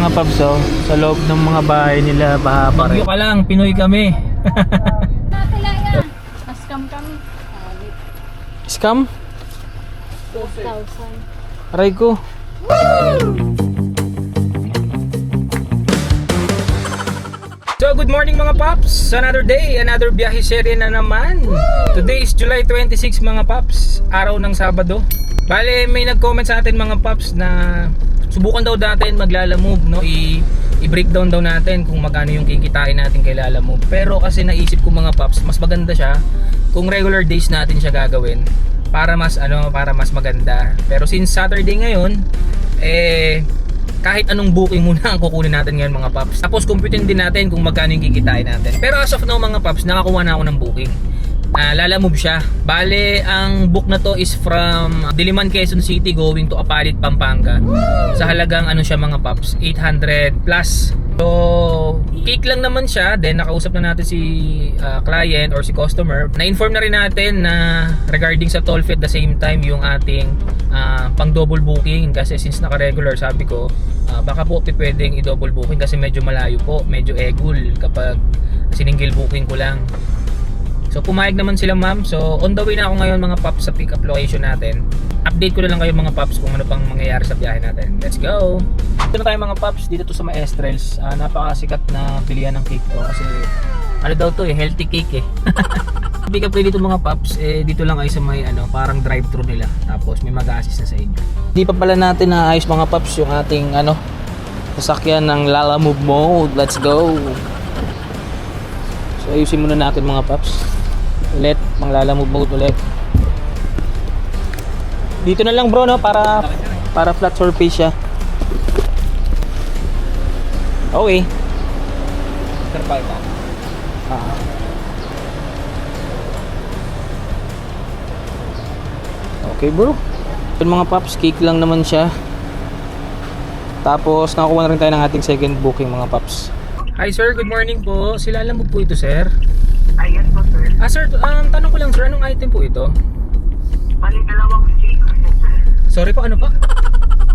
Mga Paps, oh, sa loob ng mga bahay nila baha pa rin. Bagyo ka lang, Pinoy kami. Scam kami. Scam? 2,000. Aray ko. So good morning mga Paps. Another day, another biyahe serye na naman. Today is July 26 mga Paps, araw ng Sabado. Bale may nag-comment sa atin mga Paps na subukan daw natin maglalamove, no? I-breakdown daw natin kung magkano yung kikitain natin kay Lalamove. Pero kasi naisip ko mga Paps, mas maganda siya kung regular days natin siya gagawin para mas maganda. Pero since Saturday ngayon, kahit anong booking muna ang kukunin natin ngayon mga Paps. Tapos computin din natin kung magkano yung kikitain natin. Pero as of now mga Paps, nakakuha na ako ng booking. Lalamove siya. Bale, ang book na to is from Diliman, Quezon City going to Apalit, Pampanga. Sa halagang ano siya mga Paps, 800 plus. So, cake lang naman siya. Then nakausap na natin si client or si customer. Na-inform na rin natin na regarding sa toll fee at the same time yung ating pang double booking. Kasi since naka-regular, sabi ko baka po pwedeng i-double booking kasi medyo malayo po, medyo egul kapag single booking ko lang. So pumayag naman sila ma'am. So on the way na ako ngayon mga Paps sa pick up location natin. Update ko na lang kayo mga Paps kung ano pang mangyayari sa biyahe natin. Let's go! Dito na tayo mga Paps, dito to sa Maestrels. Napakasikat na pilihan ng cake to kasi ano daw to healthy cake Pick up dito mga Paps, dito lang kayo sa may parang drive-thru nila. Tapos may mag-assist na sa inyo. Hindi pa pala natin naayos mga Paps yung ating sasakyan ng Lalamove mode. Let's go! So ayusin muna natin mga Paps. Ulit, mang Lalamove mode ulit. Dito na lang bro no, para flat surface siya. Okay. Terpal pa. Okay bro. Yung mga Paps, cake lang naman siya. Tapos nakakuha na rin tayo ng ating second booking mga Paps. Hi sir, good morning po. Sila alam mo po ito sir? Yes po sir. Sir, tanong ko lang sir, anong item po ito? Bali, dalawang cake po sir. Sorry po, ano pa?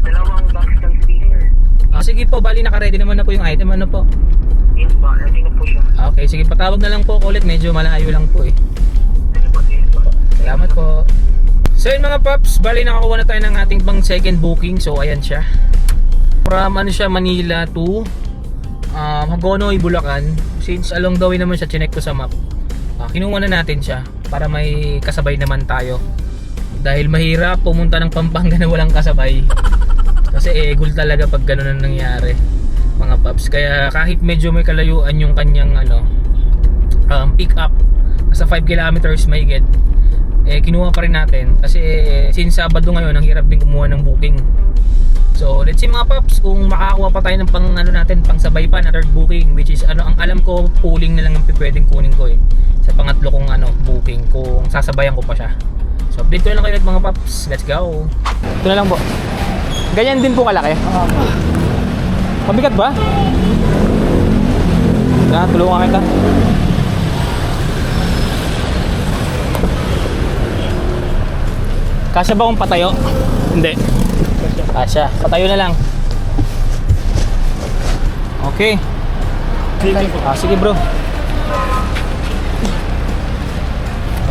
Dalawang box ng sticker. Sige po, bali naka-ready naman na po yung item. Ano po? Yes po, ready na po siya. Okay, sige, patawag na lang po ako ulit. Medyo malayo lang po eh. Sige po, sige po. Salamat po. So yun mga Paps, bali nakakuha na tayo ng ating pang second booking. So ayan siya. From Manila to Hagonoy, Bulacan. Since along the way naman siya, chinek ko sa map. Kinuha na natin siya para may kasabay naman tayo. Dahil mahirap pumunta ng Pampanga na walang kasabay. Kasi egul talaga pag gano'n ang nangyari mga Paps. Kaya kahit medyo may kalayuan yung kanyang pick up sa 5 kilometers may get, kinuha pa rin natin. Kasi since Sabado ngayon, ang hirap din kumuha ng booking. So let's see mga Paps kung makakuha pa tayo ng pang sabay pa na third booking, which is ang alam ko pooling na lang ang pwedeng kunin ko sa pangatlo kong booking kung sasabayan ko pa siya. So update ko na lang kayo mga Paps. Let's go. Ito na lang po. Ganyan din po kalaki. Mabigat ba? Tulungan kita. Kasya ba kung patayo? Hindi. Kasya. Patayo na lang. Okay. Sige bro.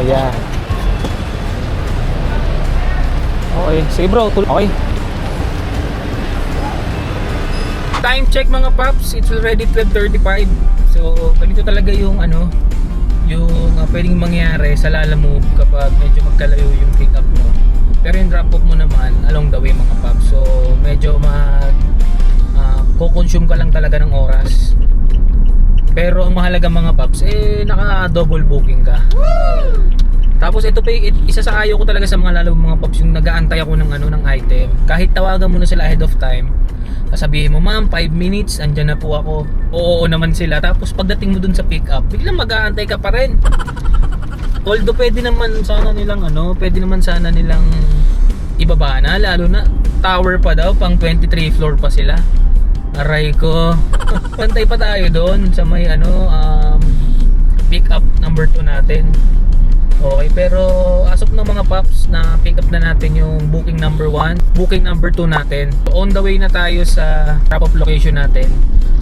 Ayan. Okay. Sige bro. Okay. Time check mga Paps. It's already 12:35. So ganito talaga yung pwedeng mangyari sa Lalamove kapag medyo magkalayo yung pick up mo. Pero yung drop off mo naman along the way mga Paps. So medyo kukonsume ka lang talaga ng oras. Pero ang mahalaga mga Paps, naka double booking ka. Tapos ito pa isa sa ayaw ko talaga sa mga mga Paps, yung nag-aantay ako ng item. Kahit tawagan mo na sila ahead of time, sasabihin mo, ma'am 5 minutes, andyan na po ako. Oo naman sila. Tapos pagdating mo dun sa pick up, biglang mag-aantay ka pa rin. Although pwede naman sana nilang ibaba na, lalo na tower pa daw, pang 23 floor pa sila. Aray ko. Pantay pa tayo doon sa may pick up number 2 natin. Okay, pero as of now mga paps, na pick up na natin yung booking number 1, booking number 2 natin. So, on the way na tayo sa drop-off location natin.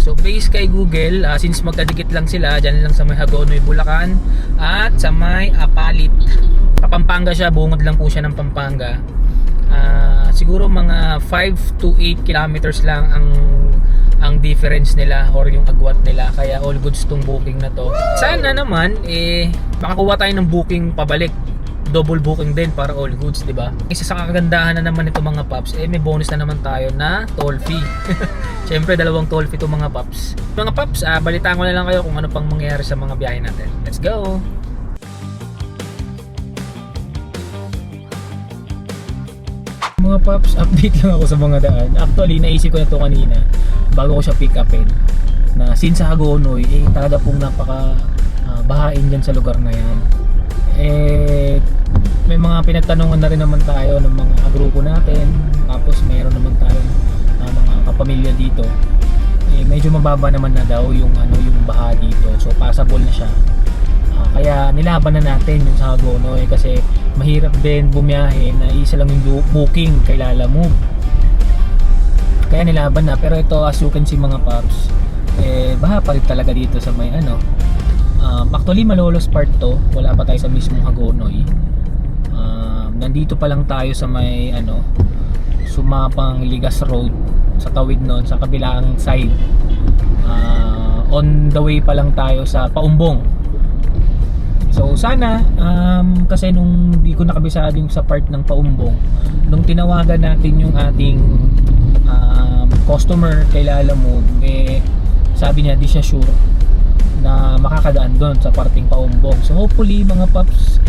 So based kay Google, since magkadikit lang sila, dyan lang sa may Hagonoy, Bulacan at sa may Apalit. Pampanga siya, bungod lang po siya ng Pampanga. Siguro mga 5 to 8 kilometers lang ang difference nila or yung agwat nila, kaya all goods tong booking na to. Sana naman makakuha tayo ng booking pabalik, double booking din para all goods, di ba? Isa sa kagandahan na naman ito mga paps, may bonus na naman tayo na toll fee. Siyempre 2 toll fee to mga paps. Mga paps, balitaan ko na lang kayo kung ano pang mangyayari sa mga biyahe natin. Let's go. Mga paps, update lang ako sa mga daan. Actually, naisip ko na to kanina bago ko siya pick upin, na since sa Hagonoy, talaga pong napaka bahain dyan sa lugar na yan. May mga pinagtanungan na rin naman tayo ng mga grupo natin, tapos mayroon naman tayong mga kapamilya dito. Medyo mababa naman na daw yung baha dito, so passable na siya. Kaya nilaban na natin yung sa Hagonoy kasi mahirap din bumiyahe na isa lang yung booking kay Lalamove. Kaya nilaban na, pero ito as you can see mga paps, baha pa rin talaga dito sa may actually Malolos part to, wala pa tayo sa mismong Hagonoy. Nandito pa lang tayo sa may Sumapang Ligas Road, sa tawid nun sa kabilang side. On the way pa lang tayo sa Paumbong. So sana kasi nung di ko nakabisado yung sa part ng Paumbong, nung tinawagan natin yung ating customer kay Lalamove, sabi niya di siya sure na makakadaan doon sa parting Paumbong. So hopefully mga paps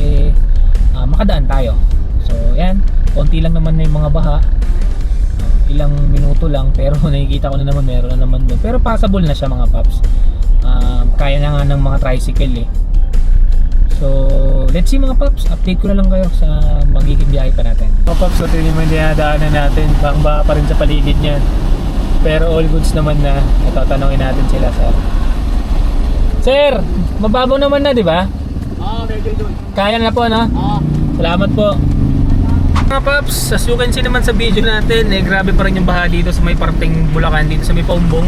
makadaan tayo. So yan, konti lang naman na yung mga baha, ilang minuto lang, pero nakikita ko na naman meron na naman doon, pero passable na siya mga paps. Kaya na nga ng mga tricycle So let's see mga paps, update ko na lang kayo sa magiging biyahe pa natin. Mga paps, ito yung mga dinadaanan natin, bang baha pa rin sa paligid niyan, pero all goods naman na. Ito, tanongin natin sila, Sir, mababaw naman na, di ba? Okay, doon. Kaya na po, no? Salamat po. Mga paps, as you can see naman sa video natin, grabe pa rin yung baha dito sa may parting Bulacan, dito sa may Paumbong.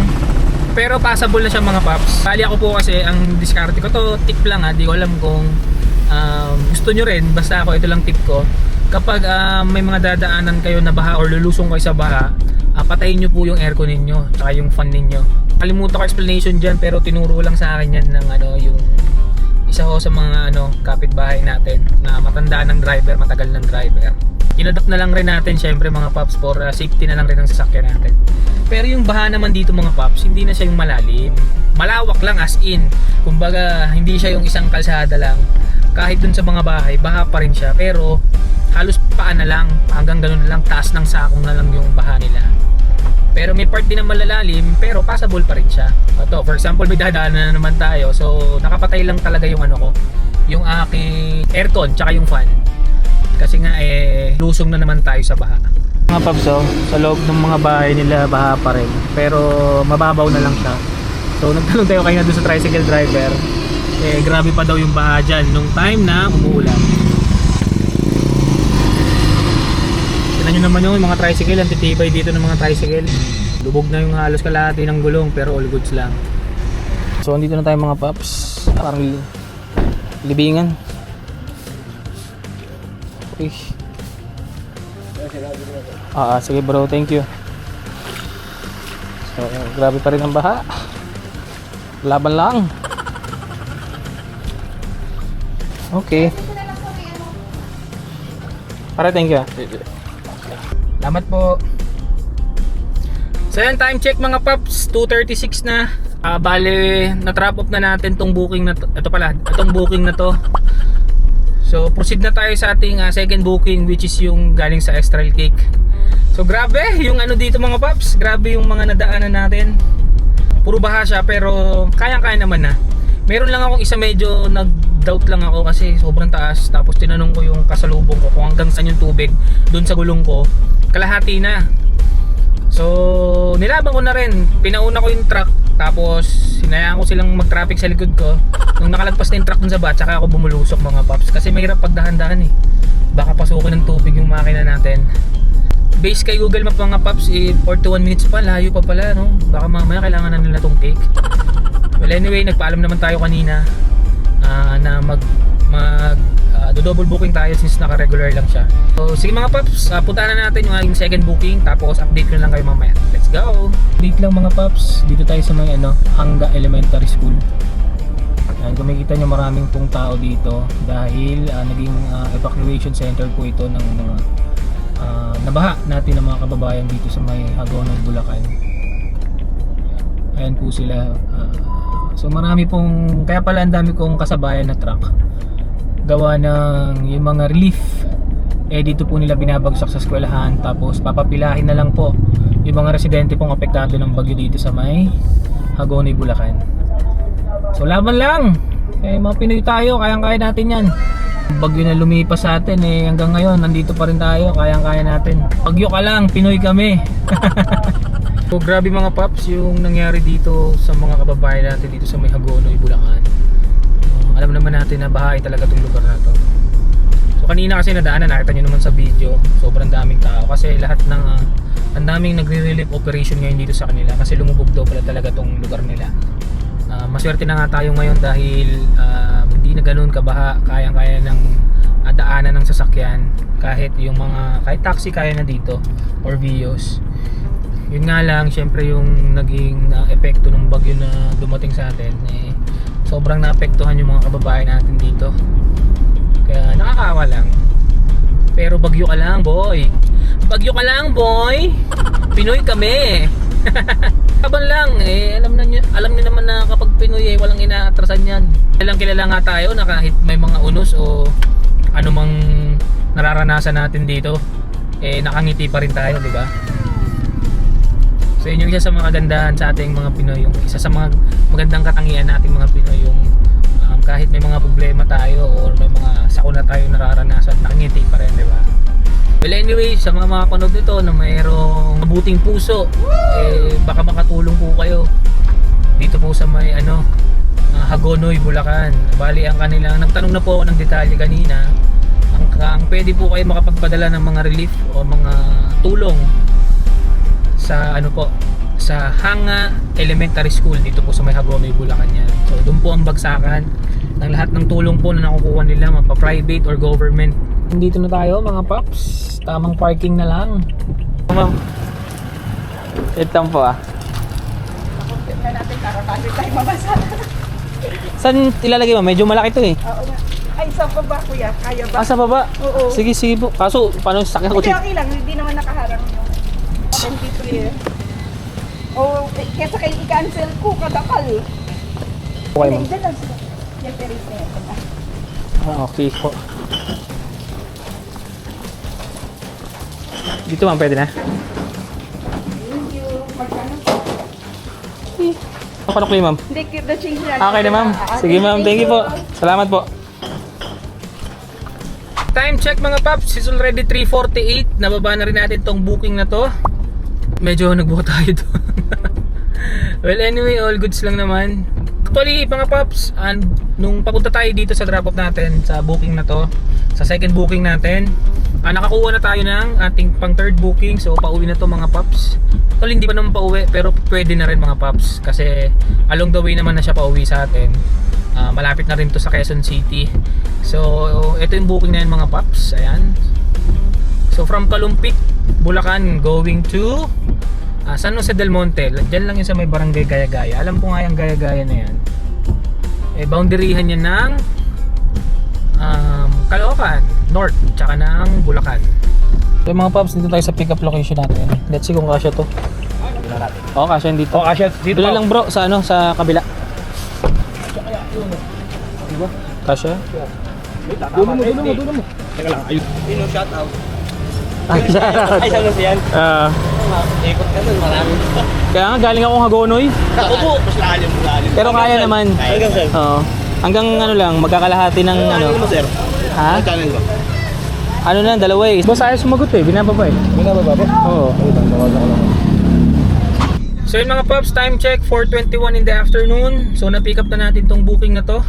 Pero passable na siya mga paps. Bali ako po kasi, ang diskarte ko to, tip lang di ko alam kung gusto nyo rin, basta ako, ito lang tip ko. Kapag may mga dadaanan kayo na baha or lulusong kayo sa baha, patayin nyo po yung aircon ninyo, tsaka yung fan ninyo. Kalimutan ko explanation dyan, pero tinuro lang sa akin yan ng yung isa ko sa mga kapitbahay natin na matandaan ng driver, matagal ng driver. Inadapt na lang rin natin syempre mga paps for safety na lang rin ng sasakyan natin. Pero yung baha naman dito mga paps, hindi na siya yung malalim. Malawak lang as in. Kumbaga hindi siya yung isang kalsada lang. Kahit dun sa mga bahay, baha pa rin siya. Pero halos paan na lang, hanggang ganun na lang, taas ng sakong na lang yung baha nila. Pero may part din na malalalim, pero passable pa rin siya. Ito, for example, may dadaanan na naman tayo. So nakapatay lang talaga yung yung aking aircon tsaka yung fan. Kasi nga lusong na naman tayo sa baha. Mga paps, sa loob ng mga bahay nila baha pa rin, pero mababaw na lang siya. So nagtanong tayo kanina doon sa tricycle driver, grabe pa daw yung baha dyan nung time na umuulan. Tignan nyo naman yung mga tricycle, ang titibay dito ng mga tricycle. Lubog na yung halos kalahati ng gulong, pero all goods lang. So andito na tayo mga paps, parang libingan. Okay. Sige bro, thank you. So grabe pa rin ang baha, laban lang. Okay, para, thank you. Salamat po. So yan, time check mga paps, 2:36 na. Bale, na-trap off na natin tong booking na to. Itong booking na to. So proceed na tayo sa ating second booking, which is yung galing sa Extrail Cake. So grabe yung dito mga paps, grabe yung mga nadaanan natin. Puro baha siya, pero kayang-kaya naman na. Meron lang akong isa medyo nag-doubt lang ako kasi sobrang taas. Tapos tinanong ko yung kasalubong ko kung hanggang saan yung tubig doon sa gulong ko. Kalahati na. So, nilaban ko na rin. Pinauna ko yung truck, tapos hinayaan ko silang mag-traffic sa likod ko. Nung nakalagpas na yung truck dun sa bat, saka ako bumulusok mga paps. Kasi mahirap pagdahan-dahan eh. Baka pasukin ng tubig yung makina natin. Base kay Google Map mga paps, 41 minutes pa, layo pa pala, no? Baka mamaya kailangan na nila tong take. Well anyway, nagpaalam naman tayo kanina na double booking tayo since naka-regular lang siya. So sige mga paps, puntahan na natin yung aking second booking, tapos update ko na lang kayo mamaya. Let's go! Update lang mga paps, dito tayo sa may Hanga Elementary School. Ayan, kung makikita nyo maraming pong tao dito dahil naging evacuation center po ito ng mga nabaha natin ng mga kababayan dito sa may Hagonoy, Bulacan. Ayan po sila. So marami pong, kaya pala ang dami kong kasabayan na truck. Gawa ng yung mga relief. Dito po nila binabagsak sa eskwelahan. Tapos papapilahin na lang po yung mga residente pong apektado ng bagyo dito sa may Hagonoy, Bulacan. So laban lang. Mga Pinoy tayo, kayang-kaya natin yan. Bagyo na lumipas sa atin hanggang ngayon nandito pa rin tayo, kayang-kaya natin. Bagyo ka lang, Pinoy kami. So grabe mga paps yung nangyari dito sa mga kababayan natin dito sa may Hagonoy, Bulacan. Alam naman natin na bahay talaga itong lugar na to. So kanina kasi nadaanan, nakita nyo naman sa video, sobrang daming tao kasi lahat ng ang daming nagre-relief operation ngayon dito sa kanila kasi lumubog daw pala talaga itong lugar nila. Maswerte na nga tayo ngayon dahil hindi na ganoon kabaha, kayang-kaya ng daanan ng sasakyan, kahit taxi kaya na dito or Vios. Yun nga lang, syempre yung naging epekto ng bagyo na dumating sa atin, sobrang naapektuhan yung mga kababayan natin dito. Kaya nakakaawa lang. Pero bagyo ka lang, boy. Bagyo ka lang, boy. Pinoy kami. Kaban lang, alam niyo naman na kapag Pinoy walang inaatrasan yan. Kilala nga tayo na kahit may mga unos o anumang nararanasan natin dito, nakangiti pa rin tayo, di ba? So yun yung isa sa mga kagandahan sa ating mga Pinoy, yung isa sa mga magandang katangian nating mga Pinoy, yung kahit may mga problema tayo o may mga sakuna tayo nararanasan, nakangiti pa rin, di ba? Well anyway, sa mga makapanood nito na mayroong mabuting puso, baka makatulong po kayo dito po sa may Hagonoy, Bulacan. Bali ang kanilang, nagtanong na po ako ng detalye kanina, ang pwede po kayo makapagpadala ng mga relief o mga tulong sa sa Hanga Elementary School dito po sa may Hagonoy, Bulacan yan. So doon po ang bagsakan ng lahat ng tulong po na nakukuha nila, mapa-private or government. Dito na tayo mga paps, tamang parking na lang. Ma'am, ito po Tignan natin para tayo mabasa. Saan ilalagay mo? Medyo malaki to eh. Oo nga. Ay, sa baba kuya, kaya ba? Sa baba? Oo. Sige po. Kaso, paano sakyan ko? Hindi, okay lang, hindi naman nakaharang yung 23 eh. Oo, kesa kayo i-cancel ko, kadakal. Okay mo. Hindi, lang sila. Yan, pero ito na. Okay po. Dito ma'am, pwede na? Thank you. Magkano? Paano kayo ma'am? Hindi, keep the change na. Okay na ma'am. Sige ma'am, thank you po. Salamat po. Time check mga paps, it's already 3:48. Nababa na rin natin tong booking na to. Medyo nagbuka tayo doon. Well anyway, all goods lang naman. Actually mga paps, nung papunta tayo dito sa drop off natin sa booking na to, sa second booking natin, nakakuha na tayo ng ating pang third booking. So pauwi na to mga paps. Actually hindi pa naman pauwi, pero pwede na rin mga paps kasi along the way naman na siya pauwi sa atin. Malapit na rin to sa Quezon City. So ito yung booking na yun mga paps. Ayan. So from Kalumpit, Bulacan going to San Jose del Monte. Diyan lang yun sa may barangay Gaya-Gaya. Alam ko nga yung Gaya-Gaya na yan. Boundaryhan yan ng Caloocan North tsaka ng Bulacan. So mga paps, dito tayo sa pick up location natin. Let's see kung kasya to. Oo, kasya dito. Oo, kasya dito. Dito lang bro, sa sa kabila. Diba? Kasya? Dulo mo. Teka lang, ayun. Pino, shout out. Ay, shoutout. Ay, saan yan? Ikot ka nun, marami. Kaya nga, galing akong Hagonoy. Ako po, mas lalim. Pero kaya naman. Hanggang sir. Oo. Hanggang lang, magkakalahati ng Ano mo sir? Ha? Ang channel ko. Ano na, dalawa eh. Boss, ayaw sumagot eh, binababa eh. Binababa po? Oo. Ay, tawagan ko lang. So yun mga paps, time check 4:21 in the afternoon. So na-pick up na natin tong booking na to.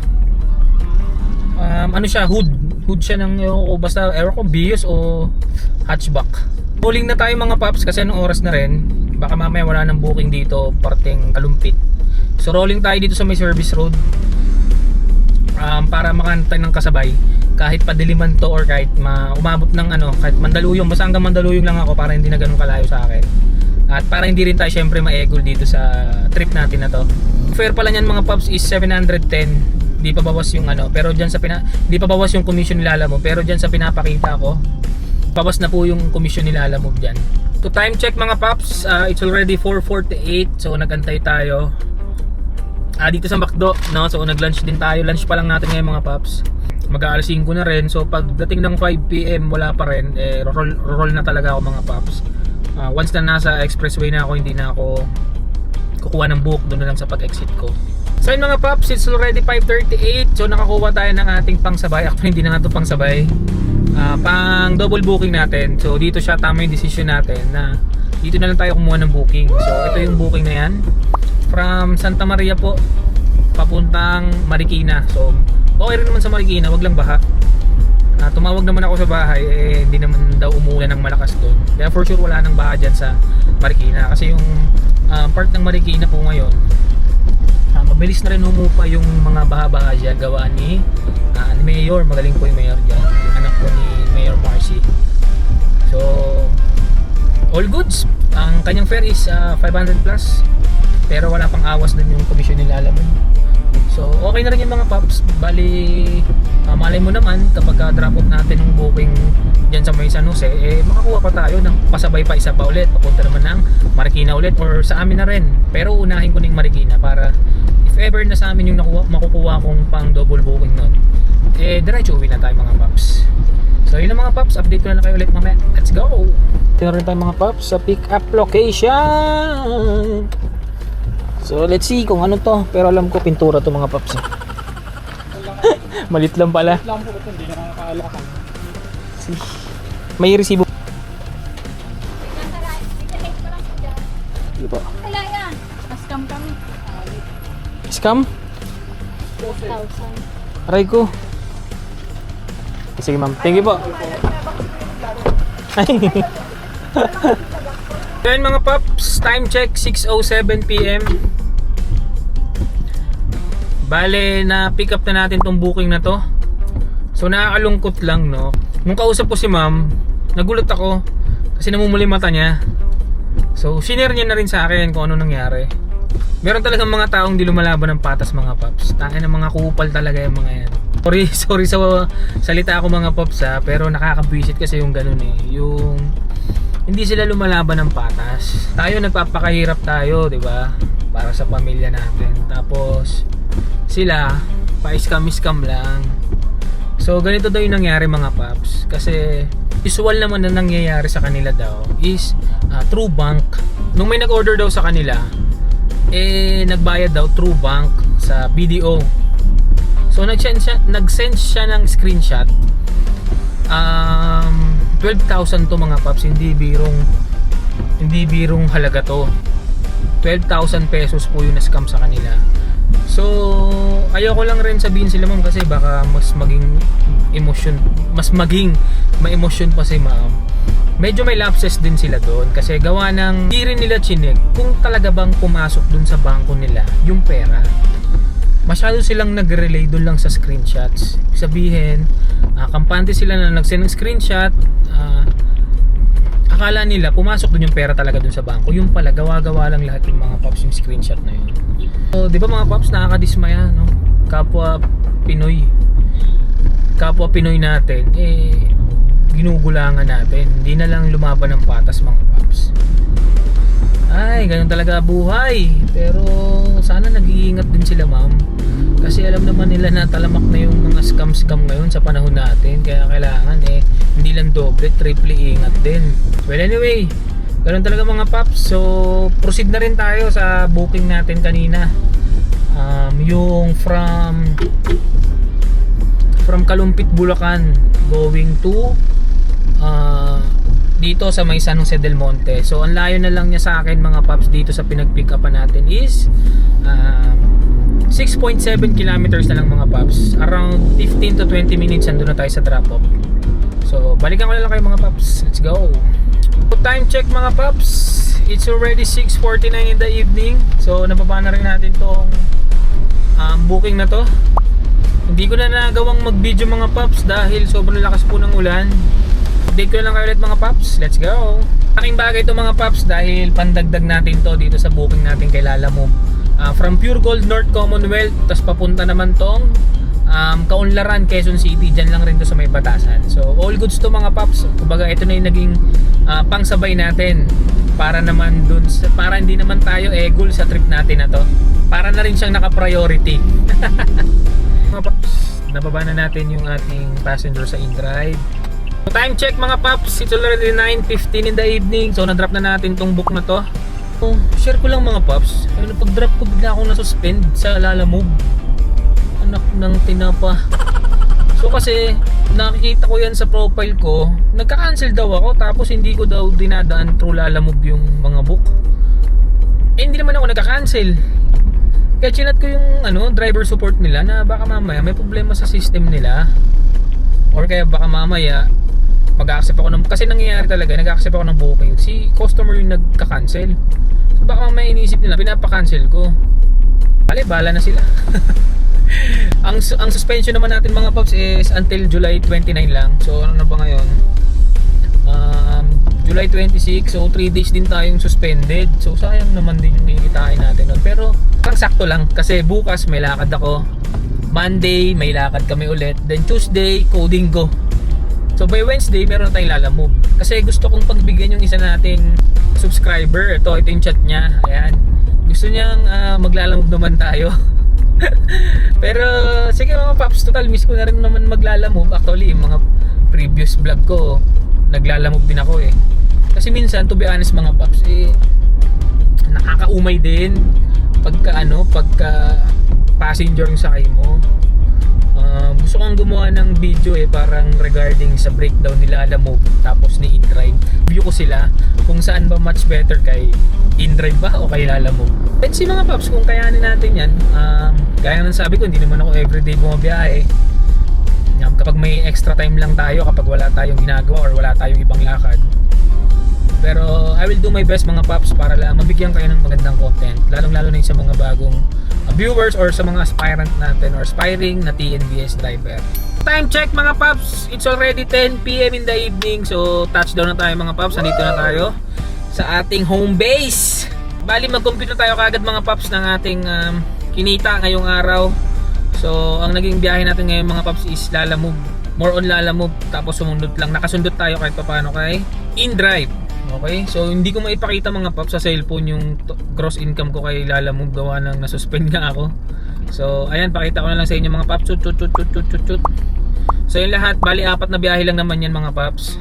Ano siya, hood siya ng o basta ewan ko Vios o hatchback. Rolling na tayo mga paps kasi anong oras na rin. Baka mamaya wala nang booking dito parteng Kalumpit. So rolling tayo dito sa may service road. Para makantay ng kasabay kahit padiliman to or kahit umabot ng kahit Mandaluyong, basta hanggang Mandaluyong lang ako para hindi na ganun kalayo sa akin. At para hindi rin tayo syempre ma-egol dito sa trip natin na to. Fare pala niyan mga paps is 710. Di pa bawas yung pero diyan sa di pa bawas yung commission nilala mo, pero diyan sa pinapakita ko bawas na po yung commission nilala mo diyan. To time check mga paps, it's already 4:48. So nagantay tayo dito sa McDo, no? So nag-lunch din tayo. Lunch pa lang natin ngayon mga paps. Mag-aalas 5 na rin. So pagdating ng 5 PM wala pa rin, roll na talaga ako mga paps. Once na nasa expressway na ako, hindi na ako kukuha ng book, doon na lang sa pag-exit ko. So yun mga paps, it's already 5:38. So nakakuha tayo ng ating pangsabay. Actually hindi na nga ito pangsabay, pang double booking natin. So dito siya, tama yung decision natin na dito na lang tayo kumuha ng booking. So ito yung booking na yan, from Santa Maria po papuntang Marikina. So okay rin naman sa Marikina, wag lang baha. Tumawag naman ako sa bahay, hindi naman daw umulan ng malakas doon. Kaya for sure wala nang baha dyan sa Marikina. Kasi yung part ng Marikina po ngayon, mabilis na rin humupa yung mga baha-baha dyan gawa ni Mayor. Magaling po yung Mayor dyan, yung anak po ni Mayor Marcy. So all goods. Ang kanyang fare is 500 plus, pero wala pang awas dun yung commission nila, alam mo. So okay na rin yung mga paps. Bali malay mo naman kapag drop off natin ng booking dyan sa may San Jose, makakuha pa tayo ng pasabay pa isa pa ulit, papunta naman ng Marikina ulit or sa amin na rin. Pero unahin ko na yung Marikina para if ever na sa amin yung makukuha kong pang double booking nun, diretso uwi na tayo mga paps. So yun na mga paps, update ko na kayo ulit mamaya. Let's go! Ito rin tayo mga paps sa pick up location. So let's see kung ano to, pero alam ko pintura to mga paps. Malit lang pala. Hindi na nakakalakan. May resibo. Dito. Wala yan. Scam kami. Scam? 1,000. Aray ko. Sige ma'am, thank you po. Yan mga paps, time check 6:07 PM. Bale, na pick up na natin tong booking na to. So nakakalungkot lang, no. Nung kausap ko si ma'am, nagulat ako kasi namumuli mata niya. So shinare niya na rin sa akin kung ano nangyari. Meron talagang mga taong di lumalaban ng patas mga paps. Tangin ng mga kupal talaga yung mga yan. Sorry sa salita ako mga paps pero nakakabwisit kasi yung ganun yung hindi sila lumalaban ng patas. Tayo nagpapakahirap tayo, 'di ba? Para sa pamilya natin. Tapos sila pa-scam lang. So ganito daw yung nangyari mga paps. Kasi usual naman na nangyayari sa kanila daw is through bank. Nung may nag-order daw sa kanila, nagbayad daw through bank sa BDO. So nag-send siya ng screenshot. 12,000 to mga paps, hindi birong halaga to. 12,000 pesos po yung na-scam sa kanila. So ayoko lang rin sabihin sila ma'am kasi baka mas maging ma-emotion pa si ma'am. Medyo may lapses din sila doon kasi gawa ng hindi rin nila chinek kung talaga bang pumasok doon sa bangko nila yung pera. Masyado silang nag-relay doon lang sa screenshots. Sabihin, kampante sila na nag-send ng screenshot, akala nila pumasok doon yung pera talaga doon sa bangko. Yung pala, gawa-gawa lang lahat yung mga paps yung screenshot na yun. So, di ba mga paps, nakakadismaya, no? Kapwa Pinoy natin, ginugulangan natin. Hindi na lang lumaban ng patas mga paps. Ay, ganun talaga buhay. Pero sana nag-iingat din sila ma'am. Kasi alam naman nila na talamak na yung mga scam ngayon sa panahon natin. Kaya kailangan hindi lang doble, triple ingat din. Well anyway, ganun talaga mga paps. So proceed na rin tayo sa booking natin kanina. Yung from Kalumpit, Bulacan going to dito sa may San Jose del Monte. So ang layo na lang niya sa akin mga paps dito sa pinag-pick upan natin is 6.7 kilometers na lang mga paps. Around 15 to 20 minutes andun na tayo sa drop off. So balikan ko na lang kayo mga paps. Let's go. So, time check mga paps. It's already 6:49 in the evening. So nababa na rin natin tong booking na to. Hindi ko na nagawang mag-video mga paps dahil sobrang lakas po ng ulan. Update ko na lang kayo ulit mga paps. Let's go. Aking bagay ito mga paps dahil pandagdag natin to dito sa booking natin kay Lalamove. From Pure Gold North Commonwealth, tas papunta naman tong Kaunlaran, Quezon City. Dyan lang rin to sa may Batasan. So all goods to mga paps. Kumbaga ito na yung naging pangsabay natin para naman dun para hindi naman tayo egol sa trip natin na to. Para na rin siyang naka-priority. Mga paps, nababa na natin yung ating passenger sa InDrive. So, time check mga paps, it's already 9:15 in the evening. So na-drop na natin tong book na to. So, share ko lang mga paps, pag-drop ko bigla akong nasuspend sa Lalamove. Anak ng tinapa. So kasi nakikita ko yan sa profile ko, nagka-cancel daw ako tapos hindi ko daw dinadaan through Lalamove yung mga book. Hindi naman ako nagka-cancel. Kaya chinat ko yung driver support nila na baka mamaya may problema sa system nila. Or kaya baka mamaya mag-accept ako ng, kasi nangyayari talaga, nag-accept ako ng booking. Si customer yung nagka-cancel. So baka mamaya iniisip nila, pinapa-cancel ko. Bala na sila. ang suspension naman natin mga paps is until July 29 lang. So ano na ba ngayon? July 26. So 3 days din tayong suspended. So sayang naman din yung kikitain natin nun. Pero parang sakto lang kasi bukas may lakad ako. Monday may lakad kami ulit. Then Tuesday coding ko. So by Wednesday meron na tayong Lalamove. Kasi gusto kong pagbigyan yung isa nating subscriber. Ito yung chat niya. Ayan. Gusto niyang maglalamove naman tayo. Pero sige mga paps, total miss ko na rin naman maglalamove. Actually yung mga previous vlog ko naglalamove din ako eh. Kasi minsan to be honest mga paps nakakaumay din pagka passenger yung sakay mo. Gusto kong gumawa ng video parang regarding sa breakdown nila Lalamove tapos ni InDrive. Review ko sila kung saan ba much better kay InDrive ba o kay Lalamove. Let's see mga paps kung kayanin natin yan. Gaya ng sabi ko, hindi naman ako everyday bumabiyahe. Kapag may extra time lang tayo, kapag wala tayong ginagawa or wala tayong ibang lakad. Pero I will do my best mga paps para lang mabigyan kayo ng magandang content, lalong-lalo na yung sa mga bagong viewers or sa mga aspirant natin or aspiring na TNVS driver. Time check mga paps, it's already 10 PM in the evening. So touchdown na tayo mga paps, nandito na tayo sa ating home base. Bali mag-compute na tayo kagad mga paps ng ating kinita ngayong araw. So ang naging biyahe natin ngayon mga paps is Lalamove, more on Lalamove, tapos sumunod lang, nakasundot tayo kahit paano kay InDrive. Okay, so hindi ko maipakita mga paps sa cellphone yung gross income ko kay Lalamove gawa ng nasuspend nga ako. So ayan, pakita ko na lang sa inyo mga paps. Chut. So yung lahat, bali 4 na biyahe lang naman yan mga paps.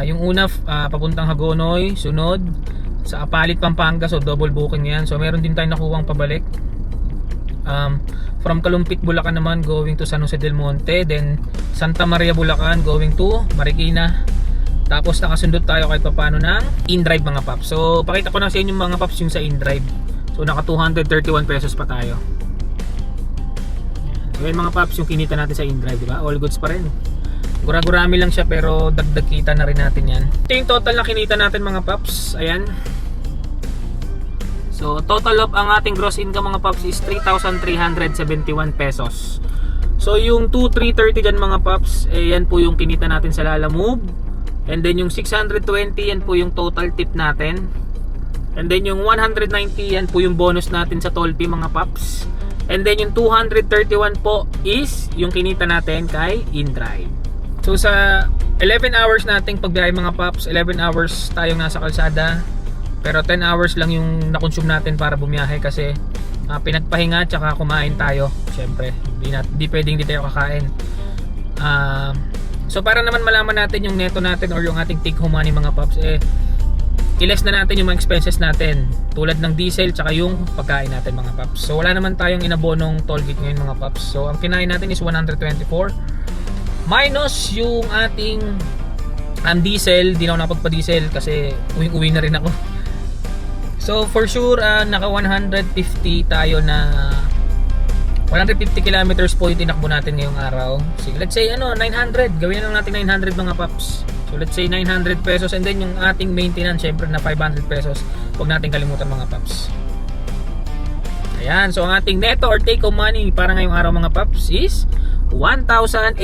Yung una papuntang Hagonoy, sunod sa Apalit, Pampanga, so double booking yan. So meron din tayong nakuwang pabalik. From Kalumpit, Bulacan naman going to San Jose del Monte, then Santa Maria, Bulacan going to Marikina. Tapos nakasundot tayo kahit paano ng InDrive mga paps. So pakita ko na sa inyo mga paps yung sa InDrive. So naka 231 pesos pa tayo. So yun mga paps yung kinita natin sa InDrive, diba? All goods pa rin. Gura-gurami lang siya pero dagdag kita na rin natin yan. Ito yung total na kinita natin mga paps. Ayan. So total of ang ating gross income mga paps is 3,371 pesos. So yung 2,330 dyan mga paps, yan po yung kinita natin sa Lalamove. And then yung 620 yan po yung total tip natin. And then yung 190 yan po yung bonus natin sa toll fee mga paps. And then yung 231 po is yung kinita natin kay InDrive. So sa 11 hours nating pagbiyahe mga paps, 11 hours tayong nasa kalsada. Pero 10 hours lang yung na-consume natin para bumiyahe kasi pinagpahinga tsaka kumain tayo. Siyempre, di pwedeng di tayo kakain. So para naman malaman natin yung neto natin or yung ating take home money mga paps, i-less na natin yung mga expenses natin tulad ng diesel tsaka yung pagkain natin mga paps. So wala naman tayong inabonong toll gate ngayon mga paps. So ang kinain natin is 124 minus yung ating Ang diesel, di na ako nakapagpa-diesel kasi uwi na rin ako. So for sure, naka 150 tayo na 150 kilometers po yung tinakbo natin ngayong araw. So let's say 900. Gawin na lang natin 900 mga paps. So let's say 900 pesos and then yung ating maintenance syempre na 500 pesos. Huwag natin kalimutan mga paps. Ayan, so ang ating neto or take home money para ngayong araw mga paps is 1,847.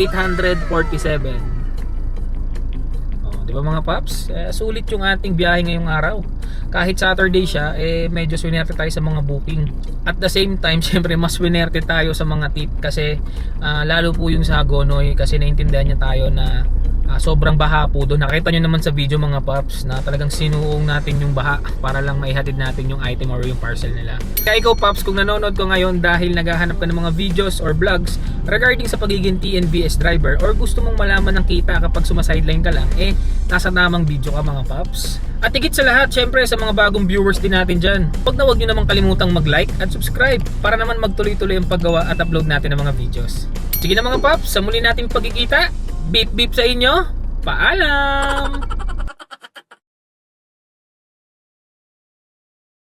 Di ba mga paps? Sulit yung ating biyahe ngayong araw. Kahit Saturday siya, medyo swinerte tayo sa mga booking. At the same time, syempre mas swinerte tayo sa mga tip kasi lalo po yung sa Hagonoy kasi naintindihan niya tayo na sobrang baha po doon. Nakita nyo naman sa video mga paps na talagang sinuong natin yung baha para lang maihatid natin yung item or yung parcel nila. Kaya ikaw paps, kung nanonood ko ngayon dahil naghahanap ka ng mga videos or vlogs regarding sa pagiging TNVS driver or gusto mong malaman ng kita kapag sumasideline ka lang, nasa tamang video ka mga paps. At higit sa lahat, syempre sa mga bagong viewers din natin dyan, huwag nyo namang kalimutang mag-like at subscribe para naman magtuloy-tuloy ang paggawa at upload natin ng mga videos. Sige na mga paps, sa muli nating pagkikita, beep beep sa inyo, paalam!